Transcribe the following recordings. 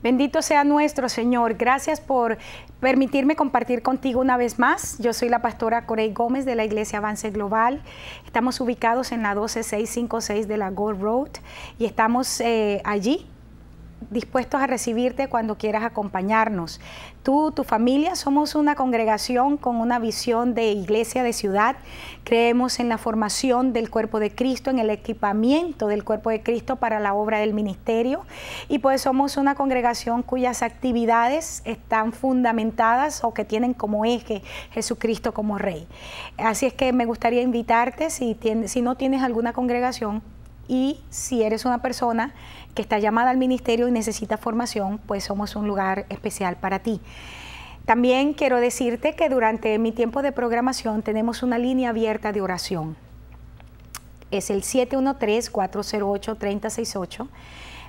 Bendito sea nuestro Señor. Gracias por permitirme compartir contigo una vez más. Yo soy la pastora Corey Gómez de la Iglesia Avance Global. Estamos ubicados en la 12656 de la Gold Road y estamos allí dispuestos a recibirte cuando quieras acompañarnos. Tú, tu familia, somos una congregación con una visión de iglesia de ciudad. Creemos en la formación del cuerpo de Cristo, en el equipamiento del cuerpo de Cristo para la obra del ministerio. Y pues somos una congregación cuyas actividades están fundamentadas o que tienen como eje Jesucristo como Rey. Así es que me gustaría invitarte, si no tienes alguna congregación, y si eres una persona que está llamada al ministerio y necesita formación, pues somos un lugar especial para ti. También quiero decirte que durante mi tiempo de programación tenemos una línea abierta de oración. Es el 713-408-3068.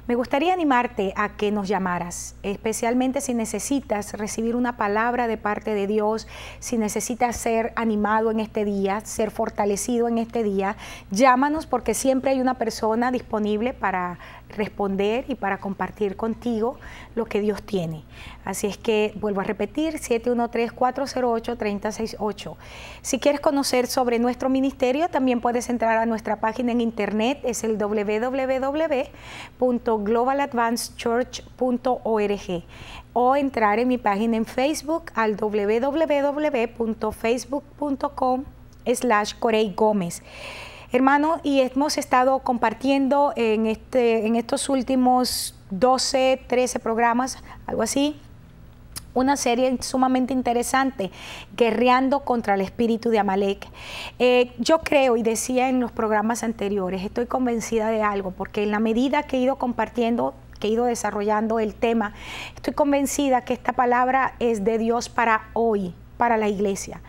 Me gustaría animarte a que nos llamaras, especialmente si necesitas recibir una palabra de parte de Dios, si necesitas ser animado en este día, ser fortalecido en este día. Llámanos, porque siempre hay una persona disponible para responder y para compartir contigo lo que Dios tiene. Así es que vuelvo a repetir, 713-408-3068. Si quieres conocer sobre nuestro ministerio, también puedes entrar a nuestra página en internet, es el www.globaladvancedchurch.org, o entrar en mi página en Facebook al www.facebook.com/Corey Gómez. Hermano, y hemos estado compartiendo en estos últimos 12, 13 programas, algo así, una serie sumamente interesante, Guerreando contra el espíritu de Amalek. Yo creo, y decía en los programas anteriores, estoy convencida de algo, porque en la medida que he ido compartiendo, que he ido desarrollando el tema, estoy convencida que esta palabra es de Dios para hoy, para la iglesia.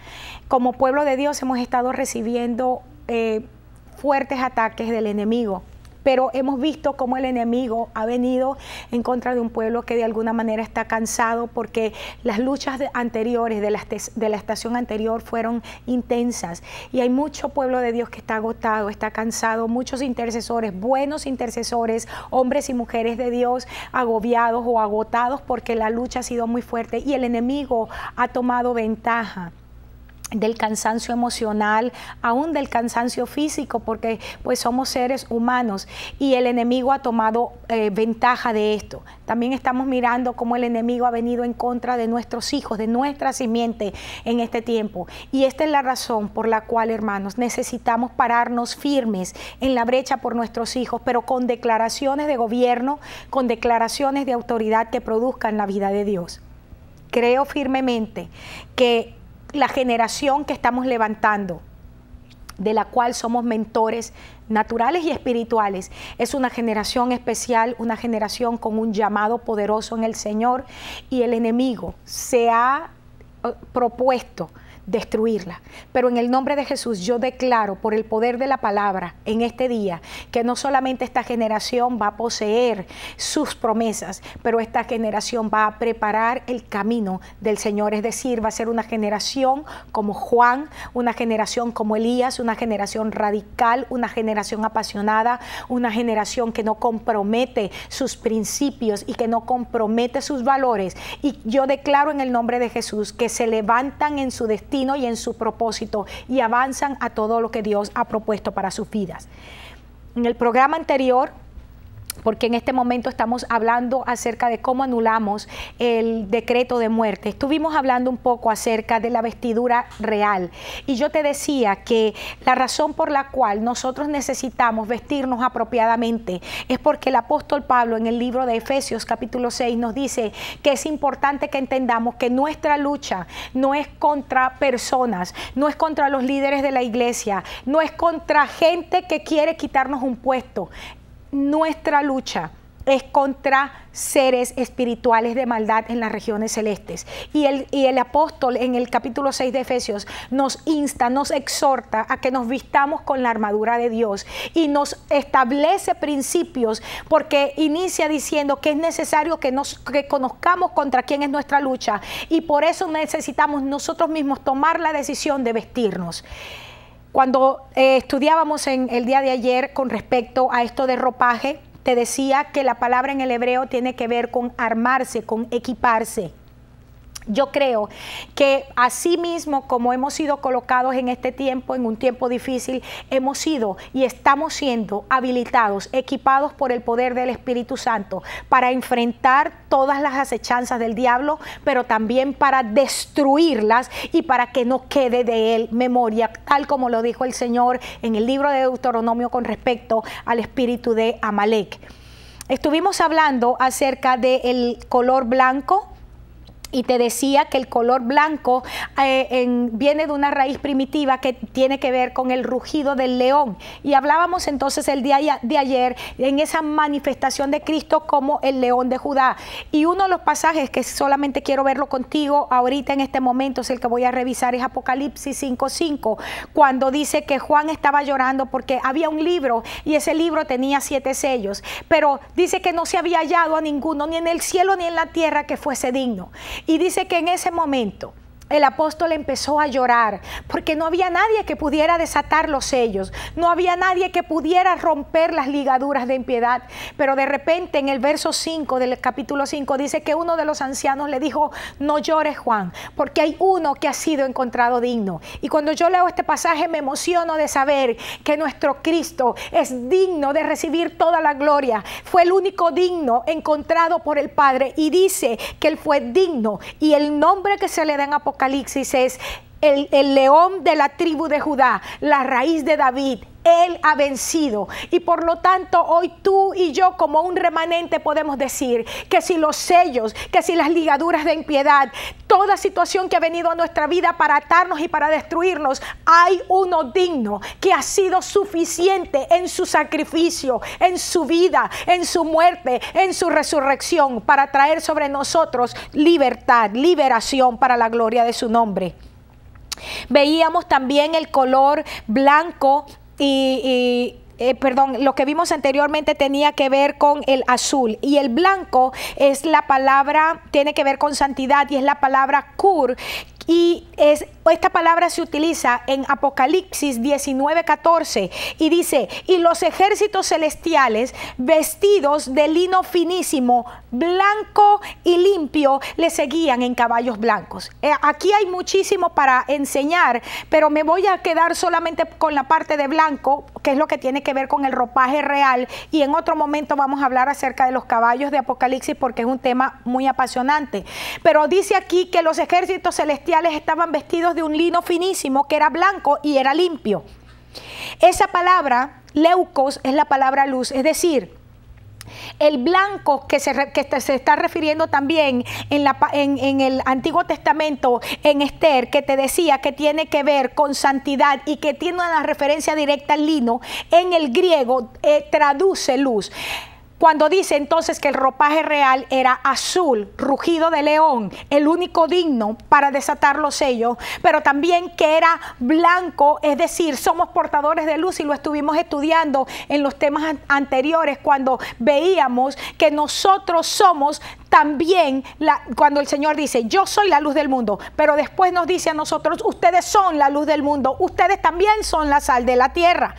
Como pueblo de Dios hemos estado recibiendo fuertes ataques del enemigo, pero hemos visto cómo el enemigo ha venido en contra de un pueblo que de alguna manera está cansado, porque las luchas anteriores de la estación anterior fueron intensas, y hay mucho pueblo de Dios que está agotado, está cansado, muchos intercesores, buenos intercesores, hombres y mujeres de Dios agobiados o agotados porque la lucha ha sido muy fuerte y el enemigo ha tomado ventaja del cansancio emocional, aún del cansancio físico, porque pues somos seres humanos y el enemigo ha tomado ventaja de esto. También estamos mirando cómo el enemigo ha venido en contra de nuestros hijos, de nuestra simiente en este tiempo, y esta es la razón por la cual, hermanos, necesitamos pararnos firmes en la brecha por nuestros hijos, pero con declaraciones de gobierno, con declaraciones de autoridad que produzcan la vida de Dios. Creo firmemente que la generación que estamos levantando, de la cual somos mentores naturales y espirituales, es una generación especial, una generación con un llamado poderoso en el Señor, y el enemigo se ha propuesto destruirla. Pero en el nombre de Jesús yo declaro, por el poder de la palabra en este día, que no solamente esta generación va a poseer sus promesas, pero esta generación va a preparar el camino del Señor. Es decir, va a ser una generación como Juan, una generación como Elías, una generación radical, una generación apasionada, una generación que no compromete sus principios y que no compromete sus valores. Y yo declaro en el nombre de Jesús que se levantan en su destino y en su propósito y avanzan a todo lo que Dios ha propuesto para sus vidas. En el programa anterior, porque en este momento estamos hablando acerca de cómo anulamos el decreto de muerte, estuvimos hablando un poco acerca de la vestidura real, y yo te decía que la razón por la cual nosotros necesitamos vestirnos apropiadamente es porque el apóstol Pablo en el libro de Efesios capítulo 6 nos dice que es importante que entendamos que nuestra lucha no es contra personas, no es contra los líderes de la iglesia, no es contra gente que quiere quitarnos un puesto. Nuestra lucha es contra seres espirituales de maldad en las regiones celestes. Y el apóstol en el capítulo 6 de Efesios nos insta, nos exhorta a que nos vistamos con la armadura de Dios, y nos establece principios, porque inicia diciendo que es necesario que conozcamos contra quién es nuestra lucha, y por eso necesitamos nosotros mismos tomar la decisión de vestirnos. Cuando estudiábamos en el día de ayer con respecto a esto de ropaje, te decía que la palabra en el hebreo tiene que ver con armarse, con equiparse. Yo creo que así mismo como hemos sido colocados en este tiempo, en un tiempo difícil, hemos sido y estamos siendo habilitados, equipados por el poder del Espíritu Santo para enfrentar todas las acechanzas del diablo, pero también para destruirlas y para que no quede de él memoria, tal como lo dijo el Señor en el libro de Deuteronomio con respecto al espíritu de Amalek. Estuvimos hablando acerca del color blanco. Y te decía que el color blanco viene de una raíz primitiva que tiene que ver con el rugido del león. Y hablábamos entonces el día de ayer en esa manifestación de Cristo como el león de Judá. Y uno de los pasajes que solamente quiero verlo contigo ahorita en este momento, es el que voy a revisar, es Apocalipsis 5:5, cuando dice que Juan estaba llorando porque había un libro y ese libro tenía 7 sellos. Pero dice que no se había hallado a ninguno, ni en el cielo ni en la tierra, que fuese digno. Y dice que en ese momento el apóstol empezó a llorar porque no había nadie que pudiera desatar los sellos, no había nadie que pudiera romper las ligaduras de impiedad. Pero de repente en el verso 5 del capítulo 5 dice que uno de los ancianos le dijo: no llores, Juan, porque hay uno que ha sido encontrado digno. Y cuando yo leo este pasaje me emociono de saber que nuestro Cristo es digno de recibir toda la gloria. Fue el único digno encontrado por el Padre, y dice que él fue digno, y el nombre que se le da en Apocalipsis es el león de la tribu de Judá, la raíz de David. Él ha vencido, y por lo tanto hoy tú y yo como un remanente podemos decir que si los sellos, que si las ligaduras de impiedad, toda situación que ha venido a nuestra vida para atarnos y para destruirnos, hay uno digno que ha sido suficiente en su sacrificio, en su vida, en su muerte, en su resurrección, para traer sobre nosotros libertad, liberación para la gloria de su nombre. Veíamos también el color blanco lo que vimos anteriormente tenía que ver con el azul, y el blanco es la palabra, tiene que ver con santidad, y es la palabra kur. Y esta palabra se utiliza en Apocalipsis 19:14 y dice: y los ejércitos celestiales vestidos de lino finísimo, blanco y limpio, le seguían en caballos blancos. Aquí hay muchísimo para enseñar, pero me voy a quedar solamente con la parte de blanco, que es lo que tiene que ver con el ropaje real, y en otro momento vamos a hablar acerca de los caballos de Apocalipsis porque es un tema muy apasionante. Pero dice aquí que los ejércitos celestiales estaban vestidos de un lino finísimo que era blanco y era limpio. Esa palabra, leucos, es la palabra luz, es decir, el blanco que se está refiriendo también en el Antiguo Testamento, en Esther, que te decía que tiene que ver con santidad y que tiene una referencia directa al lino, en el griego traduce luz. Cuando dice entonces que el ropaje real era azul, rugido de león, el único digno para desatar los sellos, pero también que era blanco, es decir, somos portadores de luz, y lo estuvimos estudiando en los temas anteriores cuando veíamos que nosotros somos también, cuando el Señor dice: yo soy la luz del mundo, pero después nos dice a nosotros: ustedes son la luz del mundo, ustedes también son la sal de la tierra.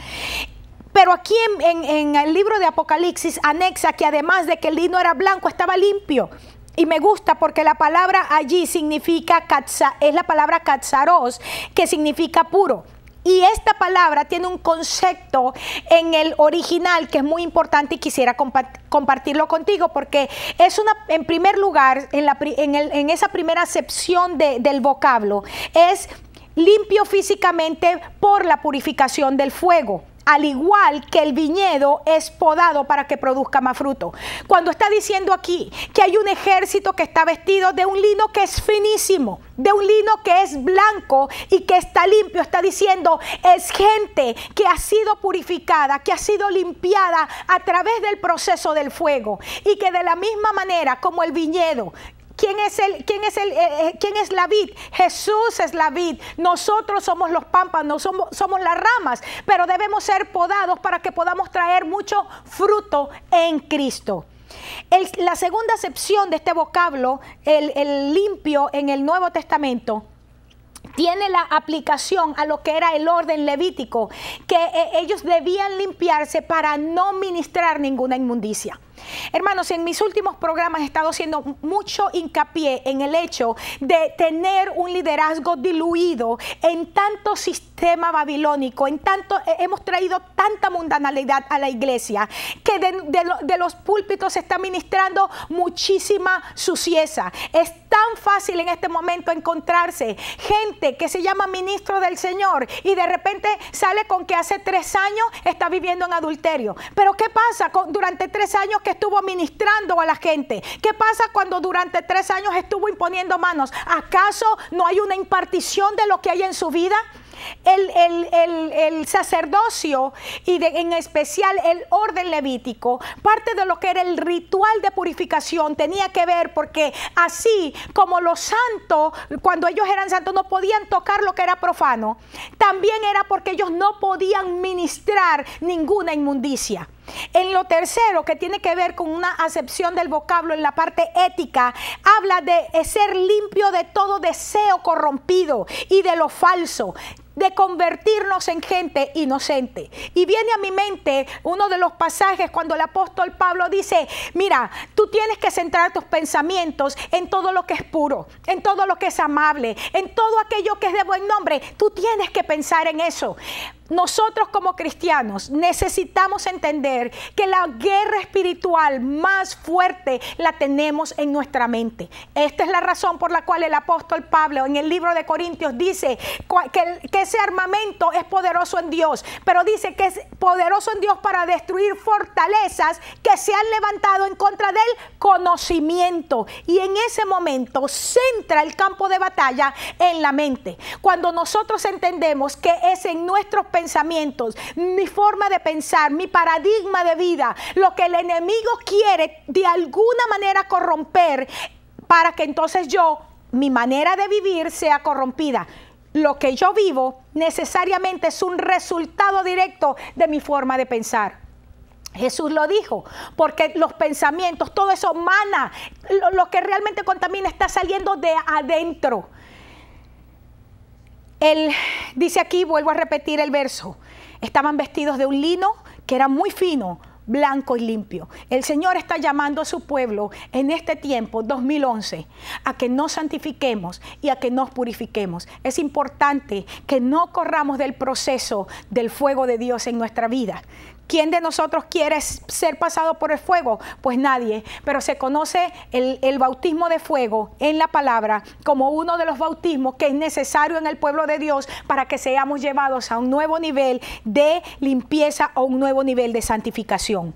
Pero aquí en el libro de Apocalipsis anexa que además de que el lino era blanco, estaba limpio. Y me gusta porque la palabra allí significa, es la palabra katsaros, que significa puro. Y esta palabra tiene un concepto en el original que es muy importante y quisiera compartirlo contigo, porque es en primer lugar, en esa primera acepción del vocablo, es limpio físicamente por la purificación del fuego. Al igual que el viñedo es podado para que produzca más fruto. Cuando está diciendo aquí que hay un ejército que está vestido de un lino que es finísimo, de un lino que es blanco y que está limpio, está diciendo es gente que ha sido purificada, que ha sido limpiada a través del proceso del fuego, y que de la misma manera como el viñedo, ¿quién es la vid? Jesús es la vid. Nosotros somos los pámpanos, somos las ramas, pero debemos ser podados para que podamos traer mucho fruto en Cristo. La segunda acepción de este vocablo, el limpio en el Nuevo Testamento, tiene la aplicación a lo que era el orden levítico, que ellos debían limpiarse para no ministrar ninguna inmundicia. Hermanos, en mis últimos programas he estado haciendo mucho hincapié en el hecho de tener un liderazgo diluido en tanto sistema babilónico, en tanto hemos traído tanta mundanalidad a la iglesia, que de los púlpitos se está ministrando muchísima suciedad. Es tan fácil en este momento encontrarse gente que se llama ministro del Señor y de repente sale con que hace 3 años está viviendo en adulterio. Pero ¿qué pasa durante 3 años que estuvo ministrando a la gente? ¿Qué pasa cuando durante 3 años estuvo imponiendo manos? ¿Acaso no hay una impartición de lo que hay en su vida? El sacerdocio y en especial el orden levítico, parte de lo que era el ritual de purificación tenía que ver, porque así como los santos, cuando ellos eran santos, no podían tocar lo que era profano, también era porque ellos no podían ministrar ninguna inmundicia. En lo tercero, que tiene que ver con una acepción del vocablo en la parte ética, habla de ser limpio de todo deseo corrompido y de lo falso, de convertirnos en gente inocente. Y viene a mi mente uno de los pasajes cuando el apóstol Pablo dice: mira, tú tienes que centrar tus pensamientos en todo lo que es puro, en todo lo que es amable, en todo aquello que es de buen nombre. Tú tienes que pensar en eso. Nosotros como cristianos necesitamos entender que la guerra espiritual más fuerte la tenemos en nuestra mente. Esta es la razón por la cual el apóstol Pablo en el libro de Corintios dice que ese armamento es poderoso en Dios, pero dice que es poderoso en Dios para destruir fortalezas que se han levantado en contra del conocimiento. Y en ese momento centra el campo de batalla en la mente. Cuando nosotros entendemos que es en nuestros pensamientos, mi forma de pensar, mi paradigma de vida, lo que el enemigo quiere de alguna manera corromper, para que entonces mi manera de vivir sea corrompida. Lo que yo vivo necesariamente es un resultado directo de mi forma de pensar. Jesús lo dijo, porque los pensamientos, todo eso mana, lo que realmente contamina está saliendo de adentro. Él dice aquí, vuelvo a repetir el verso: estaban vestidos de un lino que era muy fino, blanco y limpio. El Señor está llamando a su pueblo en este tiempo, 2011, a que nos santifiquemos y a que nos purifiquemos. Es importante que no corramos del proceso del fuego de Dios en nuestra vida. ¿Quién de nosotros quiere ser pasado por el fuego? Pues nadie, pero se conoce el bautismo de fuego en la palabra como uno de los bautismos que es necesario en el pueblo de Dios para que seamos llevados a un nuevo nivel de limpieza o un nuevo nivel de santificación.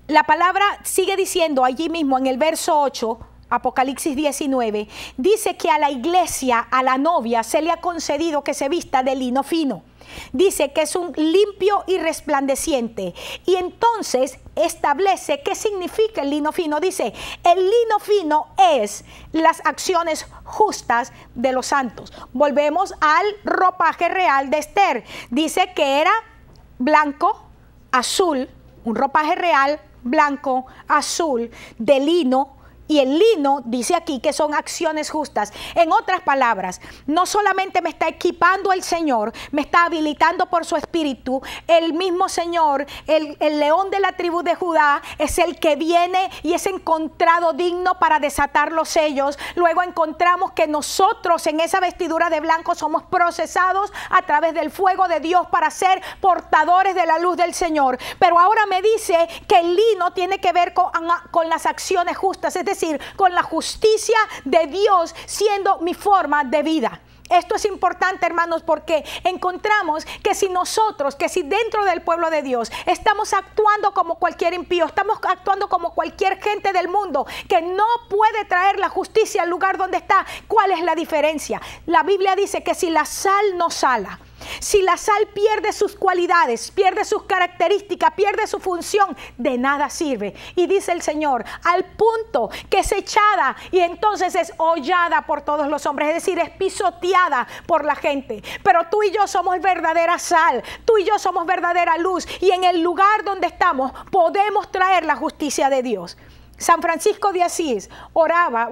La palabra sigue diciendo allí mismo en el verso 8, Apocalipsis 19, dice que a la iglesia, a la novia, se le ha concedido que se vista de lino fino. Dice que es un limpio y resplandeciente. Y entonces establece qué significa el lino fino. Dice, el lino fino es las acciones justas de los santos. Volvemos al ropaje real de Esther. Dice que era blanco, azul, un ropaje real, blanco, azul, de lino. Y el lino dice aquí que son acciones justas. En otras palabras, no solamente me está equipando el Señor, me está habilitando por su espíritu. El mismo Señor, el león de la tribu de Judá, es el que viene y es encontrado digno para desatar los sellos. Luego encontramos que nosotros en esa vestidura de blanco somos procesados a través del fuego de Dios para ser portadores de la luz del Señor. Pero ahora me dice que el lino tiene que ver con las acciones justas, es decir, con la justicia de Dios siendo mi forma de vida. Esto es importante, hermanos, porque encontramos que si dentro del pueblo de Dios estamos actuando como cualquier impío, estamos actuando como cualquier gente del mundo que no puede traer la justicia al lugar donde está, ¿cuál es la diferencia? La Biblia dice que si la sal no sala, si la sal pierde sus cualidades, pierde sus características, pierde su función, de nada sirve. Y dice el Señor, al punto que es echada y entonces es hollada por todos los hombres, es decir, es pisoteada por la gente. Pero tú y yo somos verdadera sal, tú y yo somos verdadera luz, y en el lugar donde estamos podemos traer la justicia de Dios. San Francisco de Asís oraba,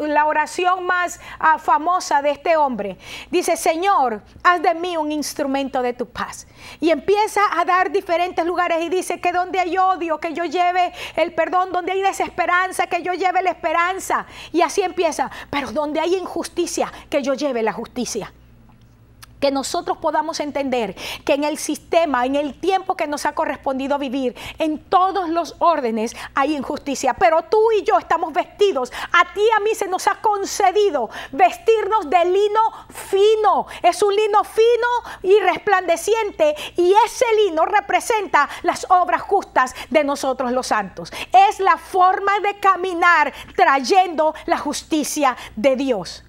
la oración más famosa de este hombre. Dice: Señor, haz de mí un instrumento de tu paz. Y empieza a dar diferentes lugares y dice que donde hay odio, que yo lleve el perdón, donde hay desesperanza, que yo lleve la esperanza. Y así empieza: pero donde hay injusticia, que yo lleve la justicia. Que nosotros podamos entender que en el sistema, en el tiempo que nos ha correspondido vivir, en todos los órdenes hay injusticia. Pero tú y yo estamos vestidos, a ti y a mí se nos ha concedido vestirnos de lino fino. Es un lino fino y resplandeciente, y ese lino representa las obras justas de nosotros los santos. Es la forma de caminar trayendo la justicia de Dios.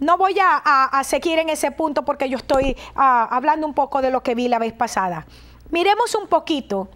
No voy a seguir en ese punto porque yo estoy hablando un poco de lo que vi la vez pasada. Miremos un poquito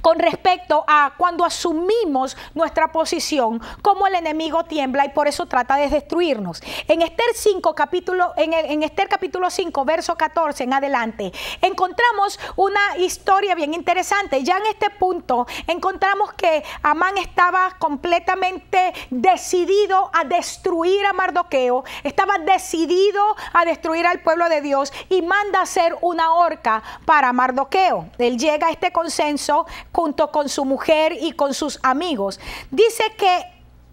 con respecto a cuando asumimos nuestra posición, cómo el enemigo tiembla y por eso trata de destruirnos. En Esther capítulo 5, verso 14 en adelante, encontramos una historia bien interesante. Ya en este punto encontramos que Amán estaba completamente decidido a destruir a Mardoqueo, estaba decidido a destruir al pueblo de Dios y manda hacer una horca para Mardoqueo. Él llega a este consenso junto con su mujer y con sus amigos. Dice que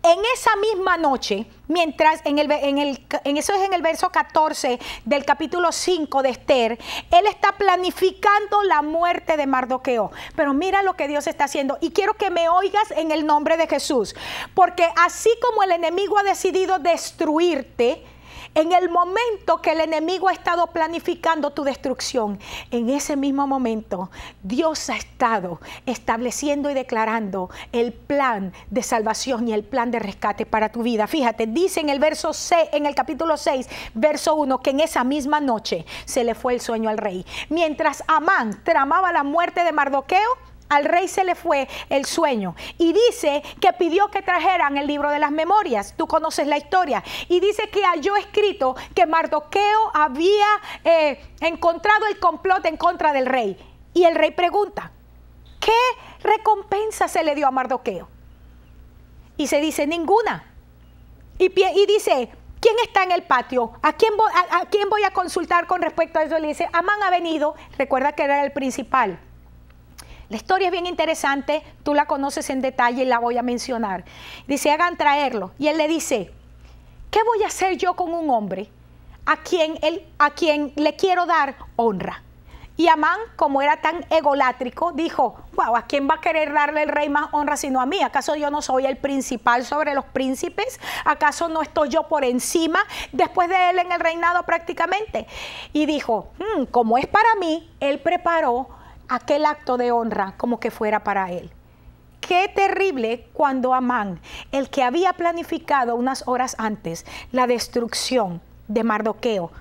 en esa misma noche, mientras eso es en el verso 14 del capítulo 5 de Esther, él está planificando la muerte de Mardoqueo. Pero mira lo que Dios está haciendo, y quiero que me oigas en el nombre de Jesús, porque así como el enemigo ha decidido destruirte, en el momento que el enemigo ha estado planificando tu destrucción, en ese mismo momento Dios ha estado estableciendo y declarando el plan de salvación y el plan de rescate para tu vida. Fíjate, dice en el capítulo 6, verso 1, que en esa misma noche se le fue el sueño al rey. Mientras Amán tramaba la muerte de Mardoqueo, al rey se le fue el sueño, y dice que pidió que trajeran el libro de las memorias. Tú conoces la historia, y dice que halló escrito que Mardoqueo había encontrado el complot en contra del rey. Y el rey pregunta: ¿qué recompensa se le dio a Mardoqueo? Y se dice: ninguna. Y dice: ¿quién está en el patio? ¿A quién voy a consultar con respecto a eso? Le dice: Amán ha venido. Recuerda que era el principal. La historia es bien interesante, tú la conoces en detalle y la voy a mencionar. Dice: hagan traerlo. Y él le dice: ¿qué voy a hacer yo con un hombre a quien le quiero dar honra? Y Amán, como era tan egolátrico, dijo: wow, ¿a quién va a querer darle el rey más honra sino a mí? ¿Acaso yo no soy el principal sobre los príncipes? ¿Acaso no estoy yo por encima después de él en el reinado prácticamente? Y dijo: como es para mí, él preparó aquel acto de honra como que fuera para él. Qué terrible cuando Amán, el que había planificado unas horas antes la destrucción de Mardoqueo,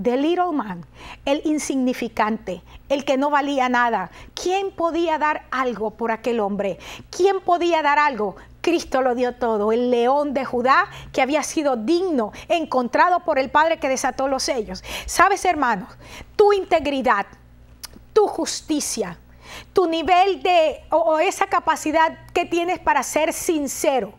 the little man, el insignificante, el que no valía nada, ¿quién podía dar algo por aquel hombre? ¿Quién podía dar algo? Cristo lo dio todo, el león de Judá, que había sido digno, encontrado por el Padre que desató los sellos. ¿Sabes, hermanos? Tu integridad, tu justicia, tu nivel o esa capacidad que tienes para ser sincero,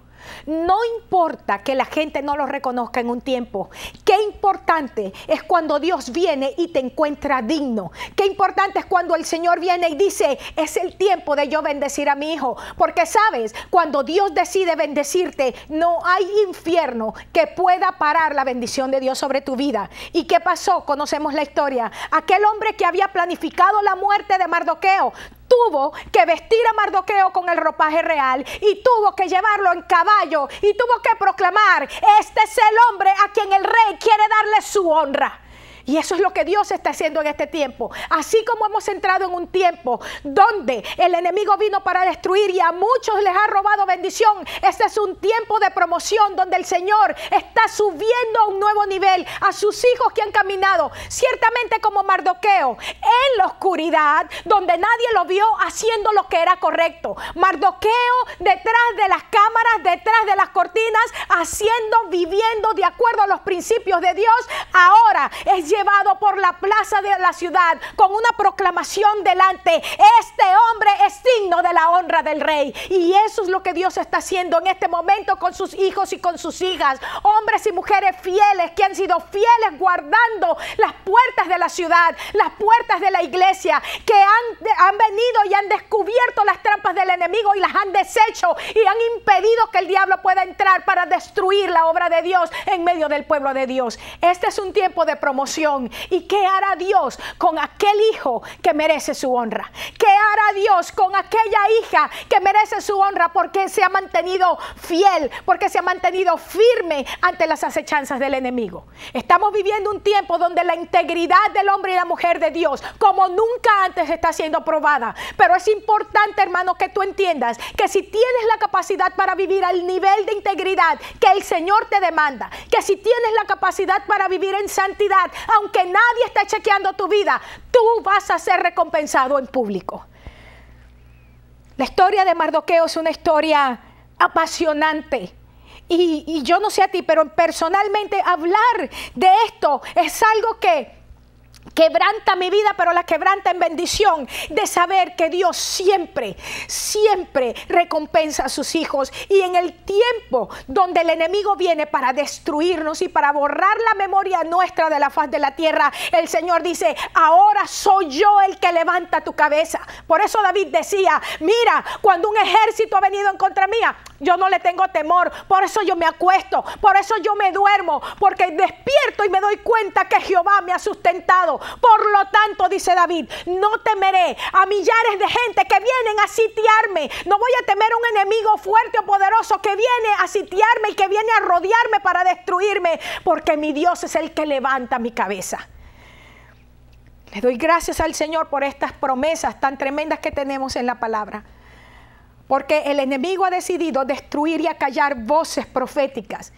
no importa que la gente no lo reconozca en un tiempo. Qué importante es cuando Dios viene y te encuentra digno. Qué importante es cuando el Señor viene y dice: es el tiempo de yo bendecir a mi hijo. Porque sabes, cuando Dios decide bendecirte, no hay infierno que pueda parar la bendición de Dios sobre tu vida. ¿Y qué pasó? Conocemos la historia. Aquel hombre que había planificado la muerte de Mardoqueo tuvo que vestir a Mardoqueo con el ropaje real y tuvo que llevarlo en caballo y tuvo que proclamar: este es el hombre a quien el rey quiere darle su honra. Y eso es lo que Dios está haciendo en este tiempo. Así como hemos entrado en un tiempo donde el enemigo vino para destruir y a muchos les ha robado bendición, este es un tiempo de promoción donde el Señor está subiendo a un nuevo nivel a sus hijos que han caminado, ciertamente como Mardoqueo, en la oscuridad, donde nadie lo vio haciendo lo que era correcto. Mardoqueo detrás de las cámaras, detrás de las cortinas, viviendo de acuerdo a los principios de Dios. Ahora es llevado por la plaza de la ciudad con una proclamación delante: este hombre es signo de la honra del rey. Y eso es lo que Dios está haciendo en este momento con sus hijos y con sus hijas, hombres y mujeres fieles que han sido fieles guardando las puertas de la ciudad, las puertas de la iglesia, que han venido y han descubierto las trampas del enemigo y las han deshecho y han impedido que el diablo pueda entrar para destruir la obra de Dios en medio del pueblo de Dios. Este es un tiempo de promoción. ¿Y qué hará Dios con aquel hijo que merece su honra? ¿Qué hará Dios con aquella hija que merece su honra porque se ha mantenido fiel, porque se ha mantenido firme ante las acechanzas del enemigo? Estamos viviendo un tiempo donde la integridad del hombre y la mujer de Dios como nunca antes está siendo probada. Pero es importante, hermano, que tú entiendas que si tienes la capacidad para vivir al nivel de integridad que el Señor te demanda, que si tienes la capacidad para vivir en santidad, aunque nadie esté chequeando tu vida, tú vas a ser recompensado en público. La historia de Mardoqueo es una historia apasionante. Y yo no sé a ti, pero personalmente hablar de esto es algo que quebranta mi vida, pero la quebranta en bendición, de saber que Dios siempre, siempre recompensa a sus hijos. Y en el tiempo donde el enemigo viene para destruirnos y para borrar la memoria nuestra de la faz de la tierra, el Señor dice: ahora soy yo el que levanta tu cabeza. Por eso David decía: mira, cuando un ejército ha venido en contra mía, yo no le tengo temor. Por eso yo me acuesto, por eso yo me duermo, porque despierto y me doy cuenta que Jehová me ha sustentado. Por lo tanto, dice David, no temeré a millares de gente que vienen a sitiarme. No voy a temer a un enemigo fuerte o poderoso que viene a sitiarme y que viene a rodearme para destruirme, porque mi Dios es el que levanta mi cabeza. Le doy gracias al Señor por estas promesas tan tremendas que tenemos en la palabra. Porque el enemigo ha decidido destruir y acallar voces proféticas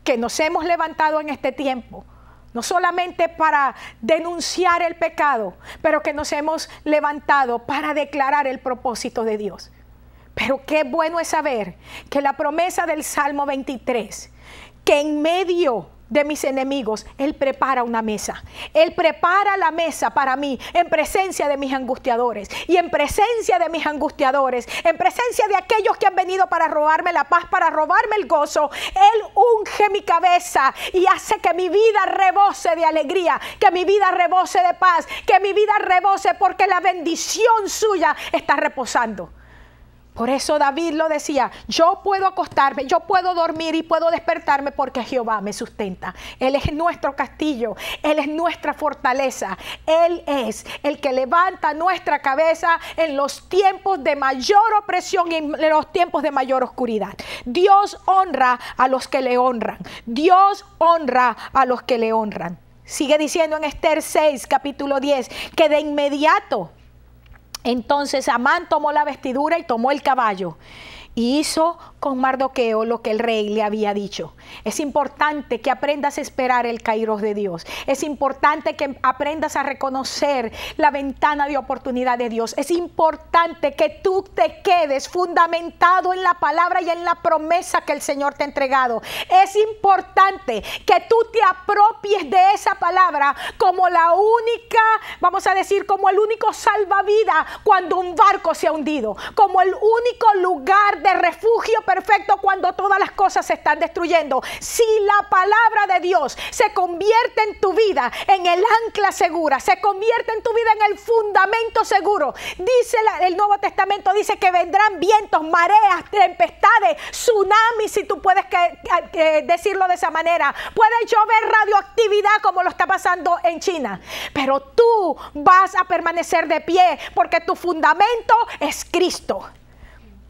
que nos hemos levantado en este tiempo. No solamente para denunciar el pecado, pero que nos hemos levantado para declarar el propósito de Dios. Pero qué bueno es saber que la promesa del Salmo 23, que en medio de mis enemigos, Él prepara una mesa. Él prepara la mesa para mí en presencia de mis angustiadores. Y en presencia de mis angustiadores, en presencia de aquellos que han venido para robarme la paz, para robarme el gozo, Él unge mi cabeza y hace que mi vida rebose de alegría, que mi vida rebose de paz, que mi vida rebose porque la bendición suya está reposando. Por eso David lo decía: yo puedo acostarme, yo puedo dormir y puedo despertarme porque Jehová me sustenta. Él es nuestro castillo, Él es nuestra fortaleza. Él es el que levanta nuestra cabeza en los tiempos de mayor opresión y en los tiempos de mayor oscuridad. Dios honra a los que le honran. Dios honra a los que le honran. Sigue diciendo en Esther 6, capítulo 10, que de inmediato entonces Amán tomó la vestidura y tomó el caballo y hizo con Mardoqueo lo que el rey le había dicho. Es importante que aprendas a esperar el kairos de Dios. Es importante que aprendas a reconocer la ventana de oportunidad de Dios. Es importante que tú te quedes fundamentado en la palabra y en la promesa que el Señor te ha entregado. Es importante que tú te apropies de esa palabra como la única, vamos a decir, como el único salvavidas cuando un barco se ha hundido, como el único lugar de refugio perfecto cuando todas las cosas se están destruyendo. Si la palabra de Dios se convierte en tu vida en el ancla segura, se convierte en tu vida en el fundamento seguro, dice el Nuevo Testamento, dice que vendrán vientos, mareas, tempestades, tsunamis, si tú puedes decirlo de esa manera. Puede llover radioactividad como lo está pasando en China, pero tú vas a permanecer de pie porque tu fundamento es Cristo.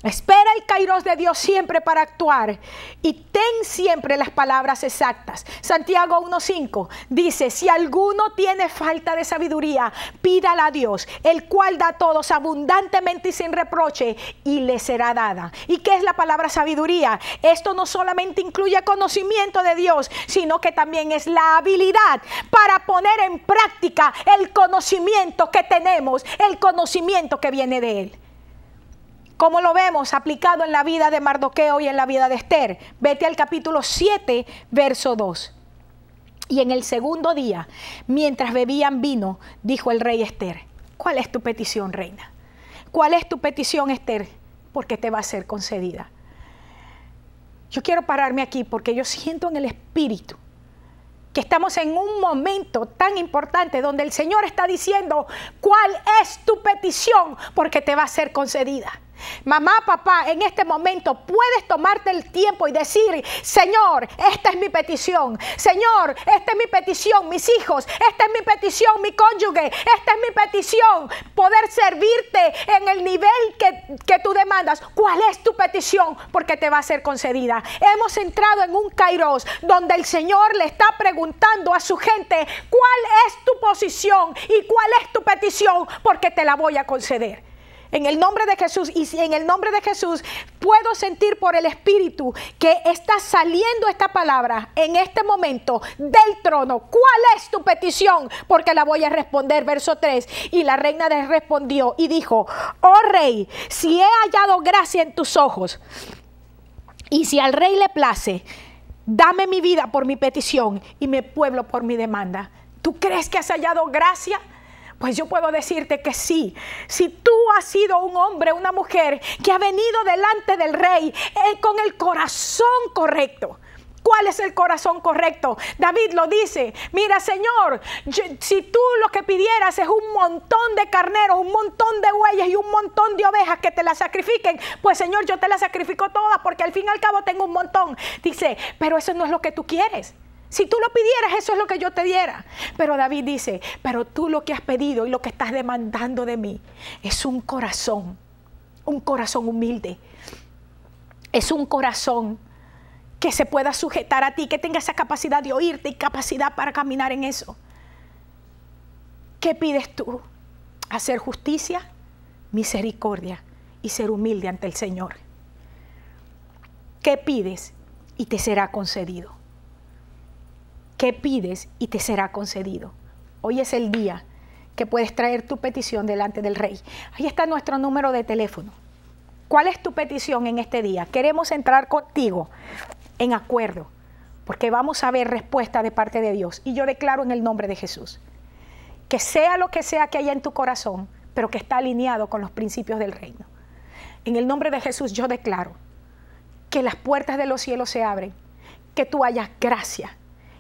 Espera el kairos de Dios siempre para actuar y ten siempre las palabras exactas. Santiago 1:5 dice: si alguno tiene falta de sabiduría, pídala a Dios, el cual da a todos abundantemente y sin reproche, y le será dada. ¿Y qué es la palabra sabiduría? Esto no solamente incluye conocimiento de Dios, sino que también es la habilidad para poner en práctica el conocimiento que tenemos, el conocimiento que viene de Él. ¿Cómo lo vemos aplicado en la vida de Mardoqueo y en la vida de Esther? Vete al capítulo 7, verso 2. Y en el segundo día, mientras bebían vino, dijo el rey a Ester: ¿cuál es tu petición, reina? ¿Cuál es tu petición, Ester? Porque te va a ser concedida. Yo quiero pararme aquí porque yo siento en el espíritu que estamos en un momento tan importante donde el Señor está diciendo: ¿cuál es tu petición? Porque te va a ser concedida. Mamá, papá, en este momento puedes tomarte el tiempo y decir: Señor, esta es mi petición. Señor, esta es mi petición, mis hijos. Esta es mi petición, mi cónyuge. Esta es mi petición, poder servirte en el nivel que tú demandas. ¿Cuál es tu petición? Porque te va a ser concedida. Hemos entrado en un kairos donde el Señor le está preguntando a su gente: ¿cuál es tu posición y cuál es tu petición? Porque te la voy a conceder. En el nombre de Jesús, y en el nombre de Jesús puedo sentir por el Espíritu que está saliendo esta palabra en este momento del trono. ¿Cuál es tu petición? Porque la voy a responder. Verso 3. Y la reina le respondió y dijo: oh rey, si he hallado gracia en tus ojos, y si al rey le place, dame mi vida por mi petición y mi pueblo por mi demanda. ¿Tú crees que has hallado gracia? Pues yo puedo decirte que sí. Si tú has sido un hombre, una mujer que ha venido delante del rey con el corazón correcto. ¿Cuál es el corazón correcto? David lo dice: mira, Señor, si tú lo que pidieras es un montón de carneros, un montón de bueyes y un montón de ovejas que te las sacrifiquen, pues Señor, yo te las sacrifico todas porque al fin y al cabo tengo un montón. Dice: pero eso no es lo que tú quieres. Si tú lo pidieras, eso es lo que yo te diera. Pero David dice: pero tú lo que has pedido y lo que estás demandando de mí es un corazón humilde. Es un corazón que se pueda sujetar a ti, que tenga esa capacidad de oírte y capacidad para caminar en eso. ¿Qué pides tú? Hacer justicia, misericordia y ser humilde ante el Señor. ¿Qué pides? Y te será concedido. ¿Qué pides? Y te será concedido. Hoy es el día que puedes traer tu petición delante del Rey. Ahí está nuestro número de teléfono. ¿Cuál es tu petición en este día? Queremos entrar contigo en acuerdo, porque vamos a ver respuesta de parte de Dios. Y yo declaro en el nombre de Jesús, que sea lo que sea que haya en tu corazón, pero que está alineado con los principios del reino. En el nombre de Jesús yo declaro que las puertas de los cielos se abren, que tú hayas gracia,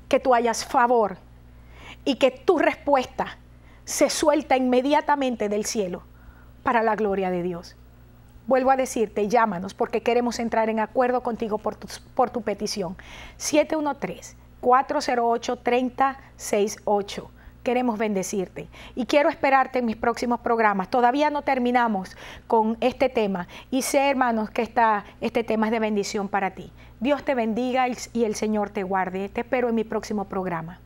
que tú hayas favor y que tu respuesta se suelta inmediatamente del cielo para la gloria de Dios. Vuelvo a decirte, llámanos porque queremos entrar en acuerdo contigo por tu petición. 713-408-3068. Queremos bendecirte y quiero esperarte en mis próximos programas. Todavía no terminamos con este tema y sé, hermanos, que este tema es de bendición para ti. Dios te bendiga y el Señor te guarde. Te espero en mi próximo programa.